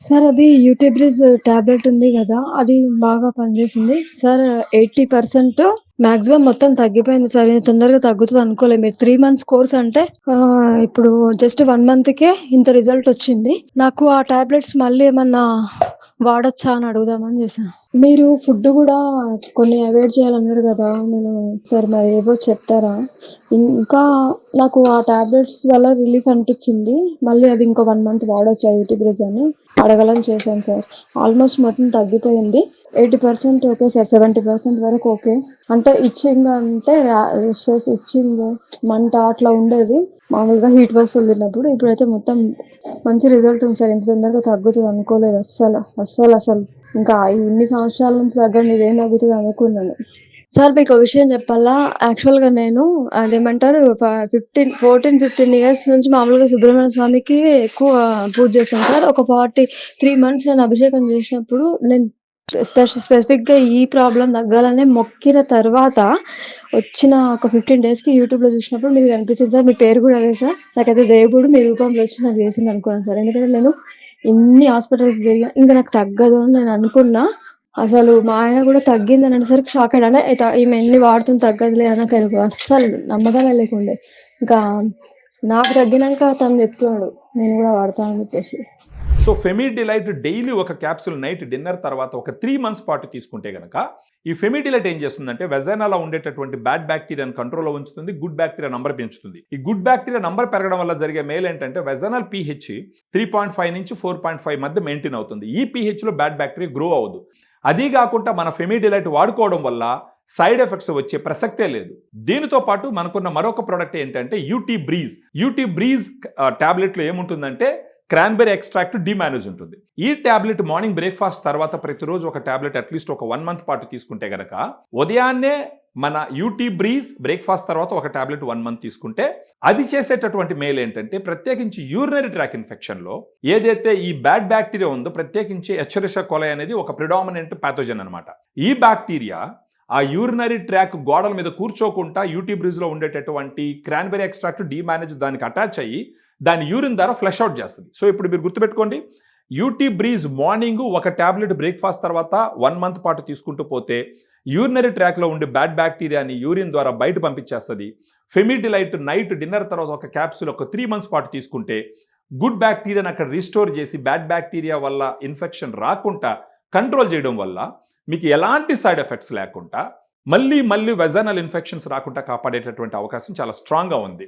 Sir అది యూటిబ్రిజ్ tablet ఉంది గదా! అది బాగా పనిచేసింది. సార్ 80% మాక్సిమం మొత్తం తగ్గిపోయింది సార్. ఇది తొందరగా తగ్గుతది అనుకోలే. మీరు 3 మంత్స్ కోర్స్ అంటే ఇప్పుడు జస్ట్ 1 మంత్‌కే ఇంత రిజల్ట్ వచ్చింది. నాకు ఆ టాబ్లెట్స్ మళ్ళీ ఏమన్నా వాడొచ్చా అని అడుగుదామని చేశా. మీరు ఫుడ్ గూడా కొన్ని అవాయిడ్ చేయాలన్నారు గదా! సార్ మరి ఏవో చెప్తారా? ఇంకా నాకు ఆ టాబ్లెట్స్ వల్ల రిలీఫ్ అనిపిచ్చింది. మళ్ళీ అది ఇంకో 1 మంత్ వాడొచ్చా యూటిబ్రిజ్ అని అడగాలని చేశాను సార్. ఆల్మోస్ట్ మొత్తం తగ్గిపోయింది. 80% ఓకే సార్. 70% వరకు ఓకే. అంటే ఇచ్చింగ్ అంటే ర్యాషెస్, ఇచ్చింగ్, మంట అట్లా ఉండేది. మామూలుగా హీట్ వస్తువులు తిన్నప్పుడు. ఇప్పుడైతే మొత్తం మంచి రిజల్ట్ ఉంది సార్. ఇంత తొందరగా తగ్గుతది అనుకోలేదు అస్సలు. ఇంకా ఇన్ని సంవత్సరాల నుంచి తగ్గనిది ఇదేం తగ్గుతది అనుకున్నాను. సార్ మీకో విషయం చెప్పాలా? యాక్చువల్‌గా నేను అదేమంటారు 15 ఇయర్స్ నుంచి మామూలుగా సుబ్రహ్మణ్య స్వామికి ఎక్కువ పూజ చేశాను సార్. ఒక 3 మంత్స్ నేను అభిషేకం చేసినప్పుడు నేను స్పెసిఫిక్‌గా ఈ ప్రాబ్లమ్ తగ్గాలనే మొక్కిన తర్వాత వచ్చిన ఒక 15 డేస్‌కి యూట్యూబ్‌లో చూసినప్పుడు మీకు కనిపించింది సార్. మీ పేరు కూడా అదే సార్. నాకైతే దేవుడు మీ రూపంలో వచ్చి నాకు చేసిండు అనుకున్నాను సార్. ఎందుకంటే నేను ఇన్ని హాస్పిటల్స్ తిరిగా ఇంక నాకు తగ్గదు అని నేను అనుకున్నా. అసలు మా ఆయన గూడా తగ్గిందని అనేసరికి షాక్ అయ్యాడు. అంటే ఈమె ఎన్ని వాడుతుంది తగ్గదులే అని ఆయనకు అస్సలు నమ్మకమే లేకుండే. ఇంకా నాకు తగ్గినంక తను చెప్తున్నాడు నేను గూడా వాడతా అని చెప్పేసి. సో ఫెమీ డిలైట్ డైలీ ఒక క్యాప్సూల్ నైట్ డిన్నర్ తర్వాత ఒక 3 మంత్స్ పాటు తీసుకుంటే గనక ఈ ఫెమీ డిలైట్ ఏం చేస్తుందంటే వెజైనాలో ఉండేటటువంటి బ్యాడ్ బ్యాక్టీరియాను కంట్రోల్లో ఉంచుతుంది, గుడ్ బ్యాక్టీరియా నంబర్ పెంచుతుంది. ఈ గుడ్ బ్యాక్టీరియా నంబర్ పెరగడం వల్ల జరిగే మేలు ఏంటంటే వెజైనల్ pH 3.5 నుంచి 4.5 మధ్య మెయింటైన్ అవుతుంది. ఈ pH లో బ్యాడ్ బ్యాక్టీరియా గ్రో అవ్వదు. అదీ కాకుండా మన ఫెమీ డిలైట్ వాడుకోవడం వల్ల సైడ్ ఎఫెక్ట్స్ వచ్చే ప్రసక్తే లేదు. దీనితో పాటు మనకున్న మరొక ప్రోడక్ట్ ఏంటంటే యూటీ బ్రీజ్ టాబ్లెట్లో ఏముంటుందంటే క్రాన్బెర్రీ ఎక్స్ట్రాక్ట్ డిమానేజ్ ఉంటుంది. ఈ టాబ్లెట్ మార్నింగ్ బ్రేక్ఫాస్ట్ తర్వాత ప్రతిరోజు ఒక టాబ్లెట్ అట్లీస్ట్ ఒక 1 మంత్ పాటు తీసుకుంటే గనక ఉదయాన్నే మన యూటీ బ్రీజ్ బ్రేక్ఫాస్ట్ తర్వాత ఒక టాబ్లెట్ 1 మంత్ తీసుకుంటే అది చేసేటటువంటి మేలు ఏంటంటే ప్రత్యేకించి యూరినరీ ట్రాక్ ఇన్ఫెక్షన్లో ఏదైతే ఈ బ్యాడ్ బ్యాక్టీరియా ఉందో ప్రత్యేకించి ఎచ్చరిషా కొలై అనేది ఒక ప్రిడామినెంట్ ప్యాథోజన్ అనమాట. ఈ బ్యాక్టీరియా ఆ యూరినరీ ట్రాక్ గోడల మీద కూర్చోకుండా యూటీ బ్రీజ్లో ఉండేటటువంటి క్రాన్బెర్రీ ఎక్స్ట్రాక్ట్ డిమానేజ్ దానికి అటాచ్ అయ్యి దాని యూరిన్ ద్వారా ఫ్లష్ అవుట్ చేస్తుంది. సో ఇప్పుడు మీరు గుర్తుపెట్టుకోండి, యూటీ బ్రీజ్ మార్నింగ్ ఒక టాబ్లెట్ బ్రేక్ఫాస్ట్ తర్వాత 1 మంత్ పాటు తీసుకుంటూ పోతే యూరినరీ ట్రాక్లో ఉండే బ్యాడ్ బ్యాక్టీరియాని యూరిన్ ద్వారా బయట పంపించేస్తుంది. ఫెమీ డిలైట్ నైట్ డిన్నర్ తర్వాత ఒక క్యాప్సూల్ ఒక 3 మంత్స్ పాటు తీసుకుంటే గుడ్ బ్యాక్టీరియాని అక్కడ రిస్టోర్ చేసి బ్యాడ్ బ్యాక్టీరియా వల్ల ఇన్ఫెక్షన్ రాకుండా కంట్రోల్ చేయడం వల్ల మీకు ఎలాంటి సైడ్ ఎఫెక్ట్స్ లేకుండా మళ్ళీ వెజైనల్ ఇన్ఫెక్షన్స్ రాకుండా కాపాడేటటువంటి అవకాశం చాలా స్ట్రాంగ్గా ఉంది.